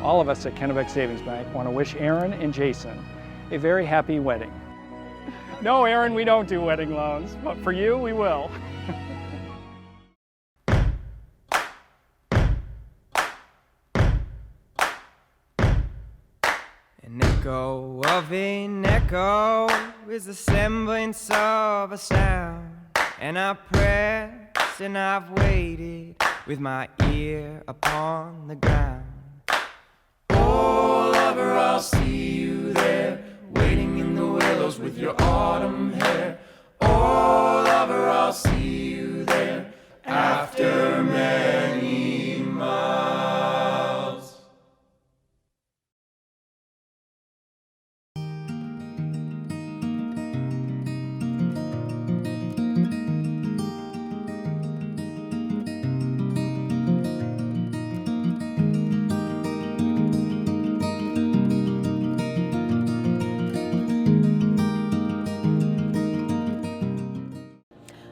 all of us at Kennebec Savings Bank want to wish Aaron and Jason a very happy wedding. No, Aaron, we don't do wedding loans, but for you, we will. An echo of an echo is the semblance of a sound, and I pressed and I've waited with my ear upon the ground. Oh, lover, I'll see you there, waiting in the willows with your autumn hair. Oh, lover, I'll see you there after many miles.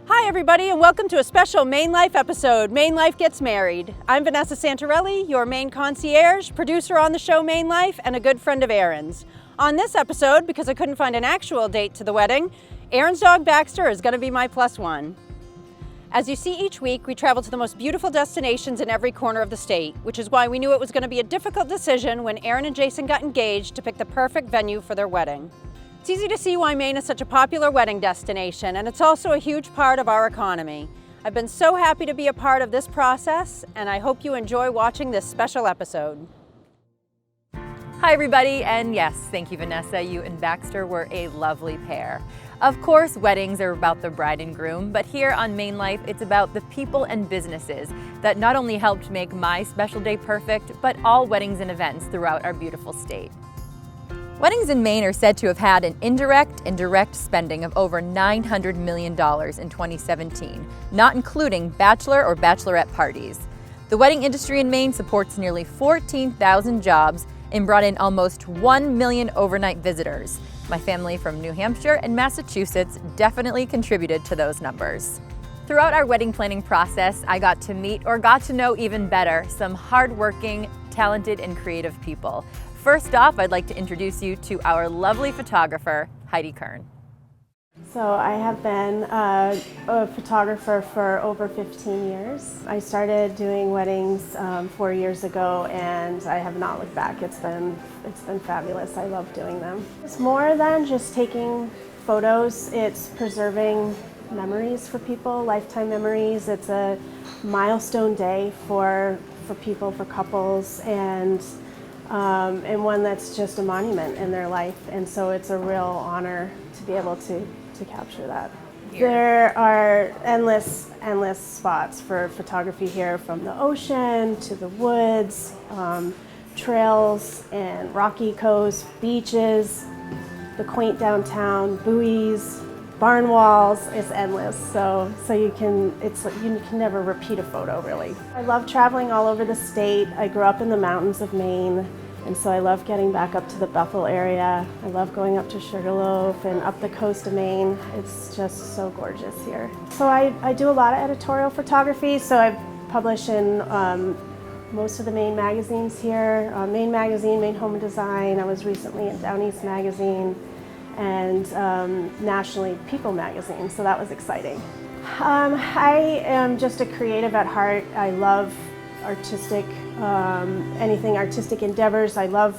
Hi everybody, and welcome to a special MaineLife episode, MaineLife Gets Married. I'm Vanessa Santorelli, your Maine concierge, producer on the show MaineLife, and a good friend of Aaron's. On this episode, because I couldn't find an actual date to the wedding, Aaron's dog Baxter is going to be my plus one. As you see each week, we travel to the most beautiful destinations in every corner of the state, which is why we knew it was going to be a difficult decision when Aaron and Jason got engaged to pick the perfect venue for their wedding. It's easy to see why Maine is such a popular wedding destination, and it's also a huge part of our economy. I've been so happy to be a part of this process, and I hope you enjoy watching this special episode. Hi everybody, and yes, thank you Vanessa, you and Baxter were a lovely pair. Of course, weddings are about the bride and groom, but here on MaineLife, it's about the people and businesses that not only helped make my special day perfect, but all weddings and events throughout our beautiful state. Weddings in Maine are said to have had an indirect and direct spending of over $900 million in 2017, not including bachelor or bachelorette parties. The wedding industry in Maine supports nearly 14,000 jobs and brought in almost 1 million overnight visitors. My family from New Hampshire and Massachusetts definitely contributed to those numbers. Throughout our wedding planning process, I got to meet or got to know even better some hardworking, talented, and creative people. First off, I'd like to introduce you to our lovely photographer, Heidi Kern. So I have been a photographer for over 15 years. I started doing weddings 4 years ago, and I have not looked back. It's been fabulous. I love doing them. It's more than just taking photos. It's preserving memories for people, lifetime memories. It's a milestone day for people, for couples, and one that's just a monument in their life. And so it's a real honor to be able to capture that. Here. There are endless spots for photography here, from the ocean to the woods, trails and rocky coast, beaches, the quaint downtown, buoys, barn walls. It's endless. So you can never repeat a photo, really. I love traveling all over the state. I grew up in the mountains of Maine, and so I love getting back up to the Bethel area. I love going up to Sugarloaf and up the coast of Maine. It's just so gorgeous here. So I do a lot of editorial photography, so I publish in most of the Maine magazines here. Maine Magazine, Maine Home and Design. I was recently in Down East Magazine, and nationally People Magazine, so that was exciting. I am just a creative at heart. I love anything artistic endeavors. I love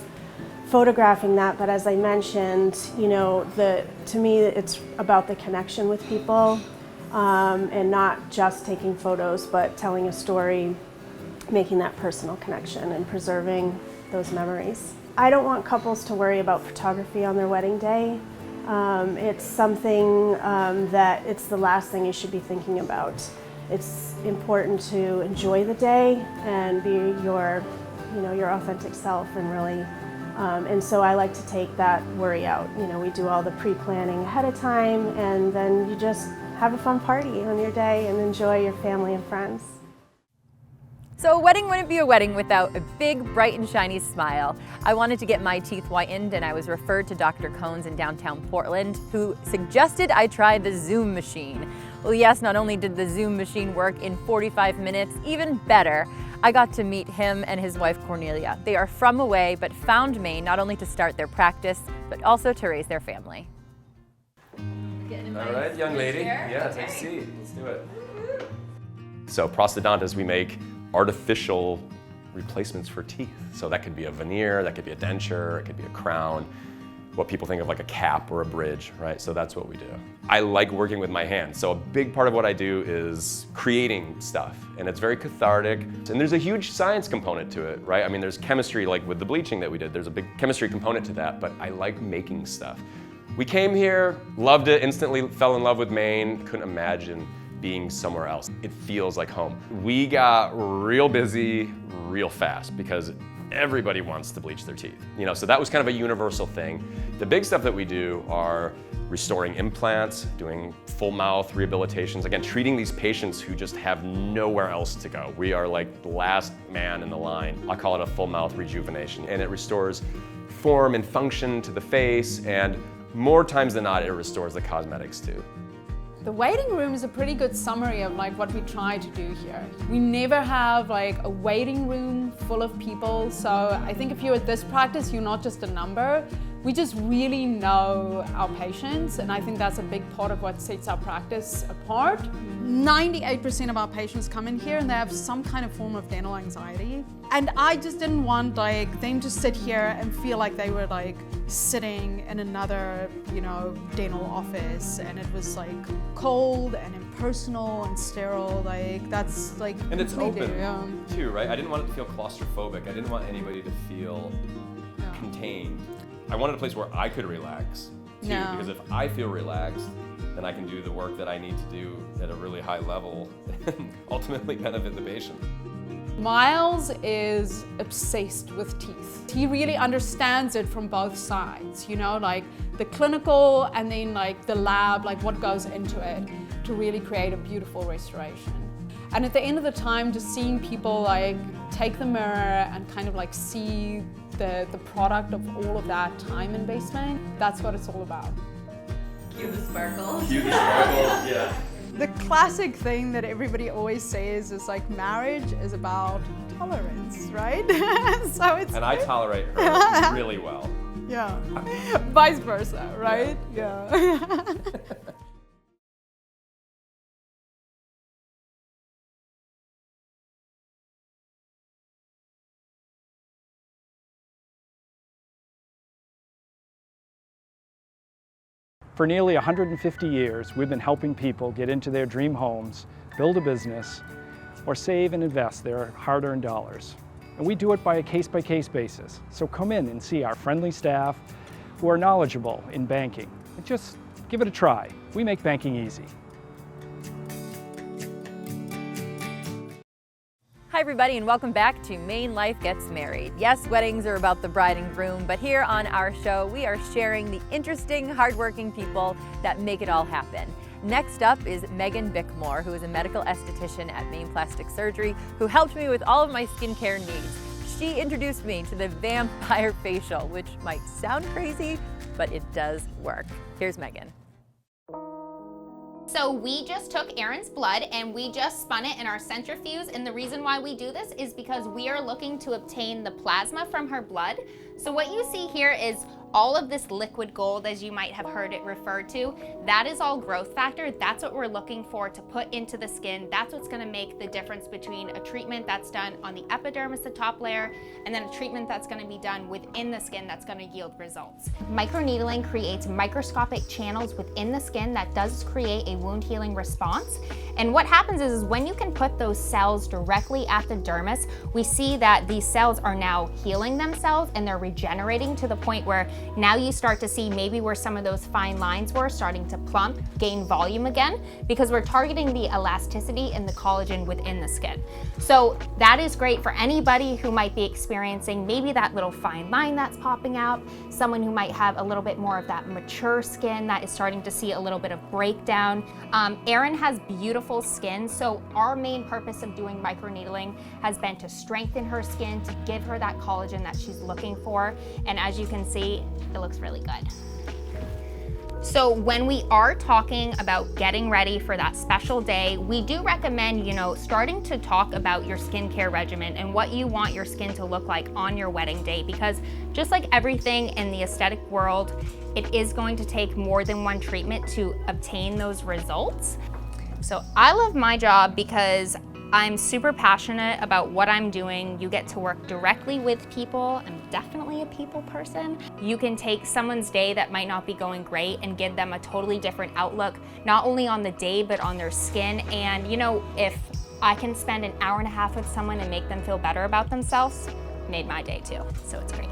photographing that, but as I mentioned, to me it's about the connection with people, and not just taking photos, but telling a story, making that personal connection and preserving those memories. I don't want couples to worry about photography on their wedding day. It's something that it's the last thing you should be thinking about. It's important to enjoy the day and be your authentic self, and really, and so I like to take that worry out. We do all the pre-planning ahead of time, and then you just have a fun party on your day and enjoy your family and friends. So a wedding wouldn't be a wedding without a big, bright and shiny smile. I wanted to get my teeth whitened, and I was referred to Dr. Cohn's in downtown Portland, who suggested I try the Zoom machine. Well, yes, not only did the Zoom machine work in 45 minutes, even better, I got to meet him and his wife Cornelia. They are from away, but found Maine not only to start their practice, but also to raise their family. All right, young lady. Yeah, take a seat. Let's do it. So prosthodontists, we make artificial replacements for teeth. So that could be a veneer, that could be a denture, it could be a crown, what people think of like a cap or a bridge, right? So that's what we do. I like working with my hands. So a big part of what I do is creating stuff, and it's very cathartic. And there's a huge science component to it, right? I mean, there's chemistry, like with the bleaching that we did, there's a big chemistry component to that, but I like making stuff. We came here, loved it, instantly fell in love with Maine, couldn't imagine being somewhere else. It feels like home. We got real busy real fast because everybody wants to bleach their teeth. You know, so that was kind of a universal thing. The big stuff that we do are restoring implants, doing full mouth rehabilitations, again, treating these patients who just have nowhere else to go. We are like the last man in the line. I call it a full mouth rejuvenation, and it restores form and function to the face, and more times than not, it restores the cosmetics too. The waiting room is a pretty good summary of like what we try to do here. We never have like a waiting room full of people. So I think if you're at this practice, you're not just a number. We just really know our patients, and I think that's a big part of what sets our practice apart. 98% of our patients come in here and they have some kind of form of dental anxiety. And I just didn't want like them to sit here and feel like they were like sitting in another, you know, dental office, and it was like cold and impersonal and sterile. Like that's like, and it's open yeah. too, right? I didn't want it to feel claustrophobic. I didn't want anybody to feel contained. I wanted a place where I could relax too, because if I feel relaxed, then I can do the work that I need to do at a really high level and ultimately benefit the patient. Miles is obsessed with teeth. He really understands it from both sides, you know, like the clinical and then like the lab, like what goes into it to really create a beautiful restoration. And at the end of the time, just seeing people like take the mirror and kind of like see the product of all of that time investment, that's what it's all about. Cue the sparkles. Cue the sparkles, yeah. The classic thing that everybody always says is like marriage is about tolerance, right? So it's and I tolerate her really well. Yeah. Vice versa, right? Yeah. For nearly 150 years, we've been helping people get into their dream homes, build a business, or save and invest their hard-earned dollars. And we do it by a case-by-case basis. So come in and see our friendly staff who are knowledgeable in banking. And just give it a try. We make banking easy. Hi everybody, and welcome back to MaineLife Gets Married. Yes, weddings are about the bride and groom, but here on our show, we are sharing the interesting, hardworking people that make it all happen. Next up is Megan Bickmore, who is a medical esthetician at Maine Plastic Surgery, who helped me with all of my skincare needs. She introduced me to the vampire facial, which might sound crazy, but it does work. Here's Megan. So we just took Erin's blood and we just spun it in our centrifuge, and the reason why we do this is because we are looking to obtain the plasma from her blood. So what you see here is all of this liquid gold, as you might have heard it referred to, that is all growth factor. That's what we're looking for to put into the skin. That's what's gonna make the difference between a treatment that's done on the epidermis, the top layer, and then a treatment that's gonna be done within the skin that's gonna yield results. Microneedling creates microscopic channels within the skin that does create a wound healing response. And what happens is when you can put those cells directly at the dermis, we see that these cells are now healing themselves and they're regenerating to the point where now you start to see maybe where some of those fine lines were starting to plump, gain volume again, because we're targeting the elasticity and the collagen within the skin. So that is great for anybody who might be experiencing maybe that little fine line that's popping out, someone who might have a little bit more of that mature skin that is starting to see a little bit of breakdown. Erin has beautiful skin, so our main purpose of doing microneedling has been to strengthen her skin, to give her that collagen that she's looking for, and as you can see, it looks really good. So when we are talking about getting ready for that special day, we do recommend, starting to talk about your skincare regimen and what you want your skin to look like on your wedding day, because just like everything in the aesthetic world, it is going to take more than one treatment to obtain those results. So I love my job because I'm super passionate about what I'm doing. You get to work directly with people. I'm definitely a people person. You can take someone's day that might not be going great and give them a totally different outlook, not only on the day, but on their skin. And if I can spend an hour and a half with someone and make them feel better about themselves, made my day too, so it's great.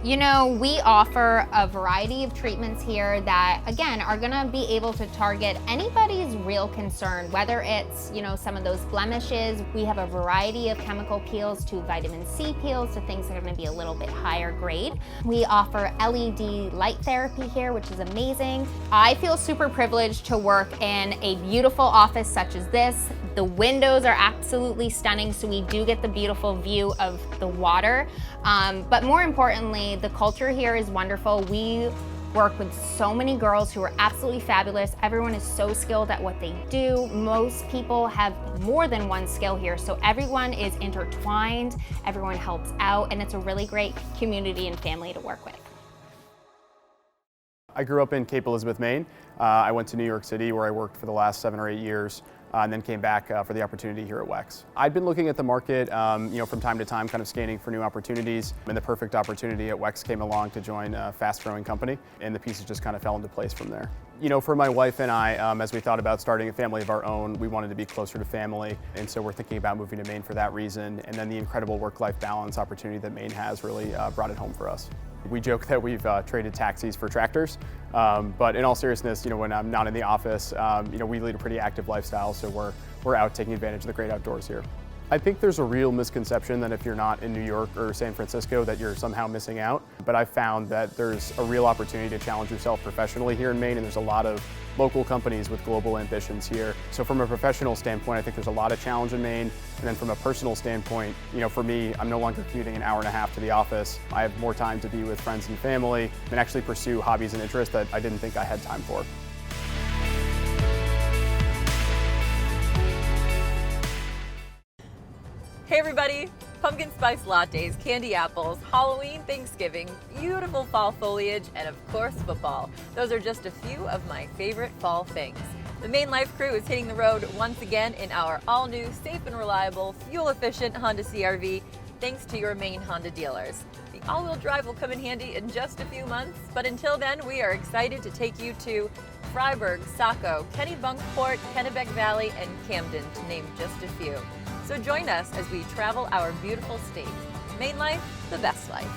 We offer a variety of treatments here that, again, are gonna be able to target anybody's real concern, whether it's, some of those blemishes. We have a variety of chemical peels to vitamin C peels to things that are gonna be a little bit higher grade. We offer LED light therapy here, which is amazing. I feel super privileged to work in a beautiful office such as this. The windows are absolutely stunning, so we do get the beautiful view of the water. But more importantly, the culture here is wonderful. We work with so many girls who are absolutely fabulous. Everyone is so skilled at what they do. Most people have more than one skill here, so everyone is intertwined, everyone helps out, and it's a really great community and family to work with. I grew up in Cape Elizabeth, Maine. I went to New York City where I worked for the last 7 or 8 years. And then came back for the opportunity here at WEX. I'd been looking at the market, from time to time, kind of scanning for new opportunities, and the perfect opportunity at WEX came along to join a fast-growing company, and the pieces just kind of fell into place from there. For my wife and I, as we thought about starting a family of our own, we wanted to be closer to family, and so we're thinking about moving to Maine for that reason, and then the incredible work-life balance opportunity that Maine has really brought it home for us. We joke that we've traded taxis for tractors, but in all seriousness, when I'm not in the office, we lead a pretty active lifestyle, so we're out taking advantage of the great outdoors here. I think there's a real misconception that if you're not in New York or San Francisco that you're somehow missing out, but I've found that there's a real opportunity to challenge yourself professionally here in Maine, and there's a lot of local companies with global ambitions here. So from a professional standpoint, I think there's a lot of challenge in Maine, and then from a personal standpoint, for me, I'm no longer commuting an hour and a half to the office. I have more time to be with friends and family and actually pursue hobbies and interests that I didn't think I had time for. Hey everybody! Pumpkin spice lattes, candy apples, Halloween, Thanksgiving, beautiful fall foliage, and of course football. Those are just a few of my favorite fall things. The MaineLife crew is hitting the road once again in our all-new, safe and reliable, fuel-efficient Honda CR-V, thanks to your Maine Honda dealers. The all-wheel drive will come in handy in just a few months, but until then, we are excited to take you to Freiburg, Saco, Kennebunkport, Kennebec Valley, and Camden, to name just a few. So join us as we travel our beautiful state. MaineLife, the best life.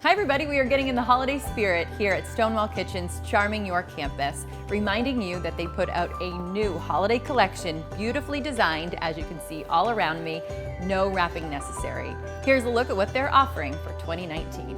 Hi everybody, we are getting in the holiday spirit here at Stonewall Kitchen's charming York campus, reminding you that they put out a new holiday collection, beautifully designed, as you can see all around me, no wrapping necessary. Here's a look at what they're offering for 2019.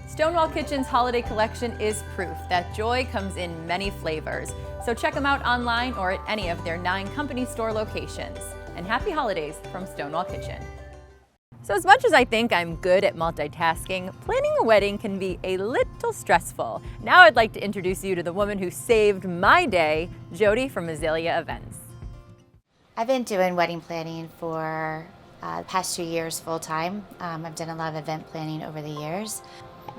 Stonewall Kitchen's holiday collection is proof that joy comes in many flavors. So check them out online or at any of their 9 company store locations. And happy holidays from Stonewall Kitchen. So as much as I think I'm good at multitasking, planning a wedding can be a little stressful. Now I'd like to introduce you to the woman who saved my day, Jody from Azalea Events. I've been doing wedding planning for the past 2 years full time. I've done a lot of event planning over the years.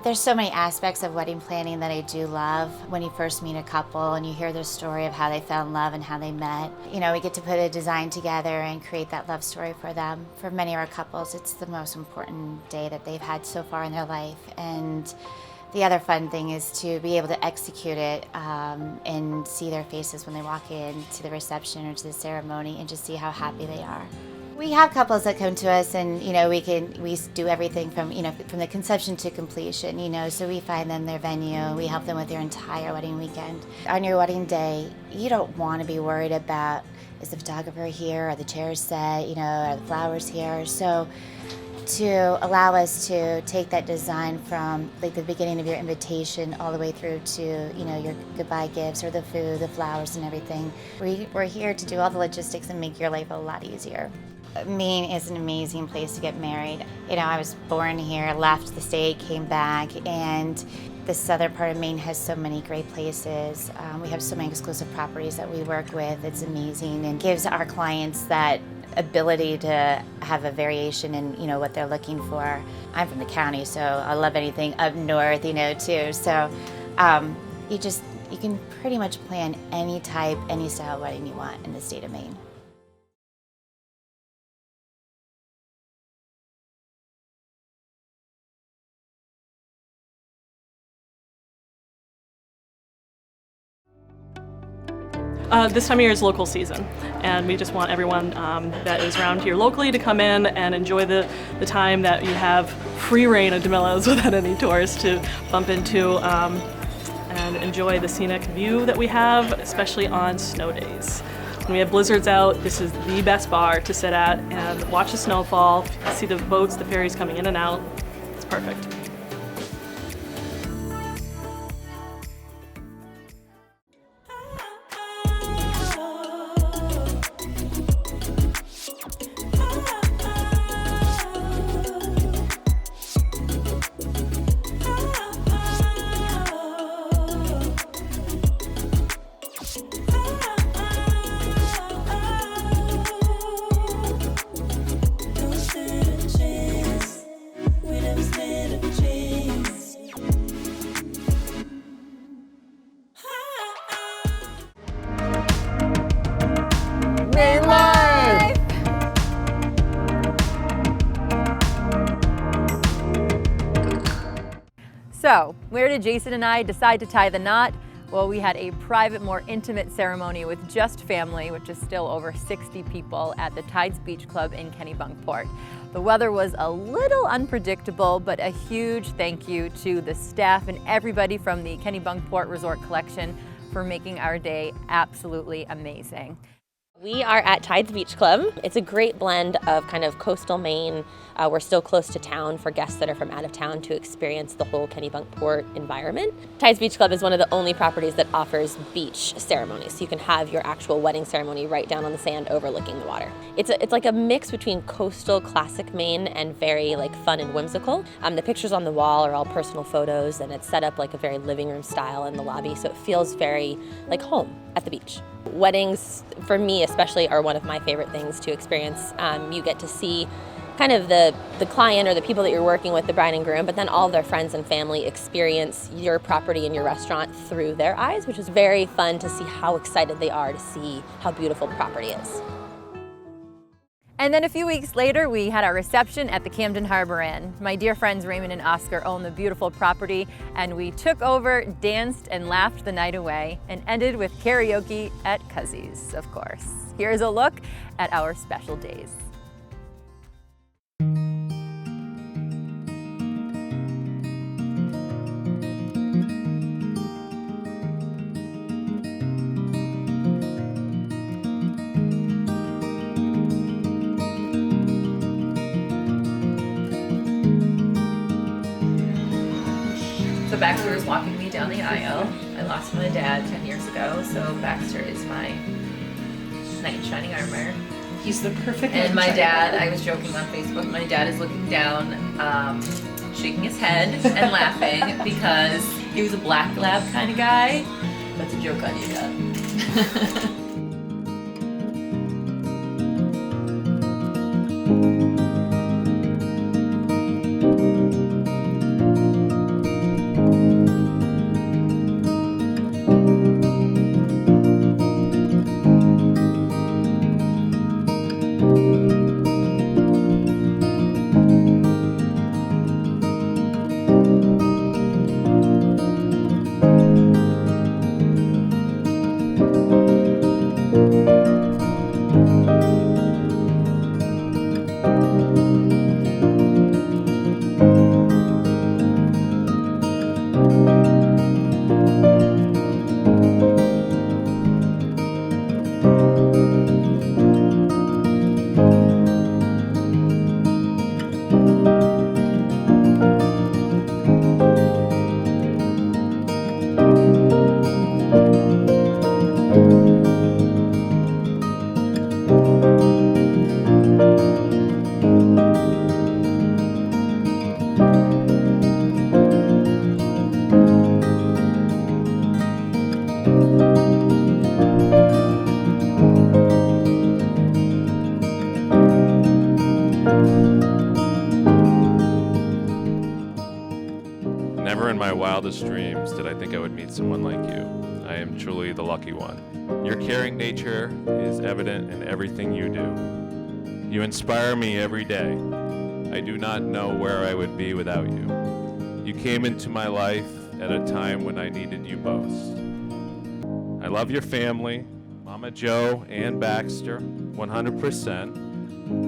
There's so many aspects of wedding planning that I do love. When you first meet a couple and you hear their story of how they fell in love and how they met, you know, we get to put a design together and create that love story for them. For many of our couples, it's the most important day that they've had so far in their life. And the other fun thing is to be able to execute it and see their faces when they walk in to the reception or to the ceremony and just see how happy they are. We have couples that come to us and, you know, we do everything from, you know, from the conception to completion, you know, so we find them their venue, we help them with their entire wedding weekend. On your wedding day, you don't want to be worried about, is the photographer here, are the chairs set, you know, are the flowers here? So to allow us to take that design from like the beginning of your invitation all the way through to, you know, your goodbye gifts or the food, the flowers and everything. We're here to do all the logistics and make your life a lot easier. Maine is an amazing place to get married. You know, I was born here, left the state, came back, and the southern part of Maine has so many great places. We have so many exclusive properties that we work with. It's amazing and gives our clients that ability to have a variation in, you know, what they're looking for. I'm from the county, so I love anything up north, you know, too. So you can pretty much plan any type, any style wedding you want in the state of Maine. This time of year is local season, and we just want everyone that is around here locally to come in and enjoy the time that you have free reign of DeMillo's without any tourists to bump into and enjoy the scenic view that we have, especially on snow days. When we have blizzards out, this is the best bar to sit at and watch the snowfall, see the boats, the ferries coming in and out. It's perfect. So, where did Jason and I decide to tie the knot? Well, we had a private, more intimate ceremony with just family, which is still over 60 people, at the Tides Beach Club in Kennebunkport. The weather was a little unpredictable, but a huge thank you to the staff and everybody from the Kennebunkport Resort Collection for making our day absolutely amazing. We are at Tides Beach Club. It's a great blend of kind of coastal Maine. We're still close to town for guests that are from out of town to experience the whole Kennebunkport environment. Tides Beach Club is one of the only properties that offers beach ceremonies, so you can have your actual wedding ceremony right down on the sand overlooking the water. It's like a mix between coastal classic Maine and very like fun and whimsical. The pictures on the wall are all personal photos, and it's set up like a very living room style in the lobby, so it feels very like home at the beach. Weddings, for me especially, are one of my favorite things to experience. You get to see kind of the client or the people that you're working with, the bride and groom, but then all of their friends and family experience your property and your restaurant through their eyes, which is very fun to see how excited they are to see how beautiful the property is. And then a few weeks later, we had our reception at the Camden Harbor Inn. My dear friends Raymond and Oscar own the beautiful property, and we took over, danced, and laughed the night away, and ended with karaoke at Cuzzy's, of course. Here's a look at our special days. So Baxter is walking me down the aisle. I lost my dad 10 years ago, so Baxter is my knight in shining armor. He's the perfect And my dad, I was joking on Facebook, my dad is looking down, shaking his head and laughing because he was a black lab kind of guy. That's a joke on you, Dad. Never in my wildest dreams did I think I would meet someone like you. I am truly the lucky one. Your caring nature is evident in everything you do. You inspire me every day. I do not know where I would be without you. You came into my life at a time when I needed you most. I love your family, Mama Joe and Baxter, 100%,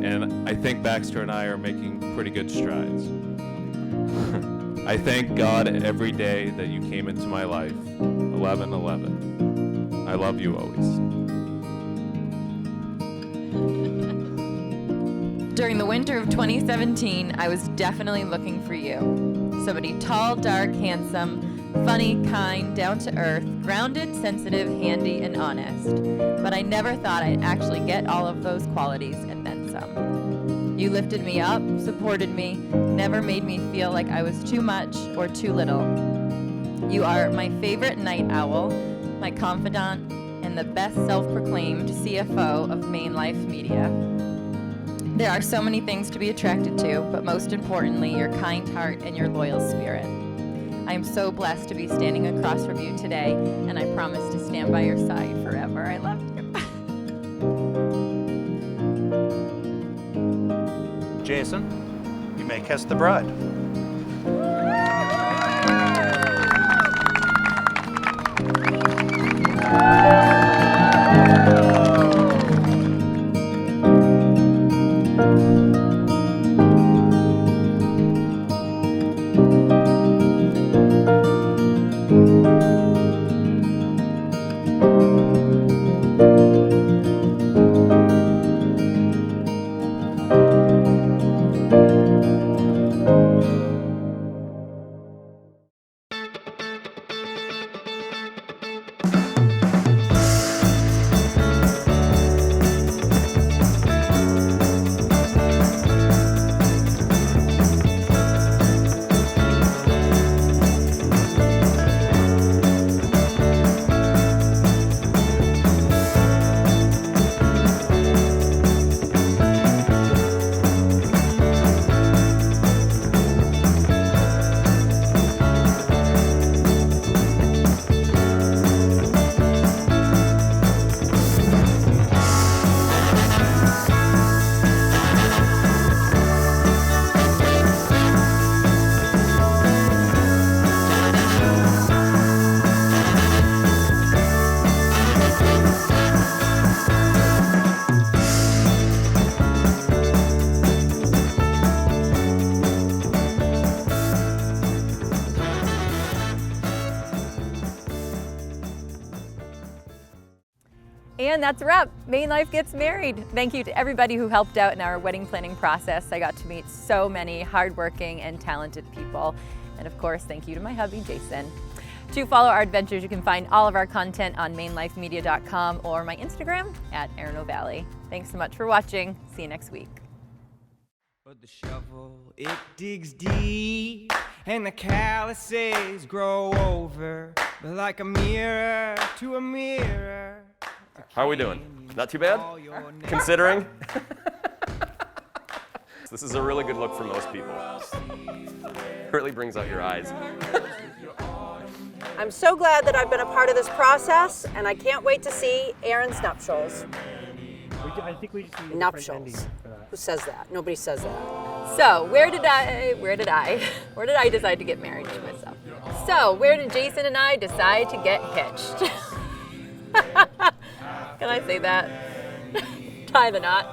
and I think Baxter and I are making pretty good strides. I thank God every day that you came into my life. 11/11. I love you always. During the winter of 2017, I was definitely looking for you. Somebody tall, dark, handsome, funny, kind, down to earth, grounded, sensitive, handy, and honest. But I never thought I'd actually get all of those qualities and then some. You lifted me up, supported me, never made me feel like I was too much or too little. You are my favorite night owl, my confidant, and the best self-proclaimed CFO of MaineLife Media. There are so many things to be attracted to, but most importantly, your kind heart and your loyal spirit. I am so blessed to be standing across from you today, and I promise to stand by your side forever. I love you. Jason, you may kiss the bride. And that's a wrap. MaineLife gets married. Thank you to everybody who helped out in our wedding planning process. I got to meet so many hardworking and talented people. And of course, thank you to my hubby, Jason. To follow our adventures, you can find all of our content on MaineLifeMedia.com or my Instagram @AaronO'Valley. Thanks so much for watching. See you next week. But the shovel, it digs deep, and the calluses grow over, but like a mirror to a mirror. How are we doing? Not too bad? Considering? This is a really good look for most people. It really brings out your eyes. I'm so glad that I've been a part of this process, and I can't wait to see Aaron's nuptials. I think we just need Nuptials. Who says that? Nobody says that. So where did I decide to get married to myself? So where did Jason and I decide to get hitched? Can I say that? Tie the knot.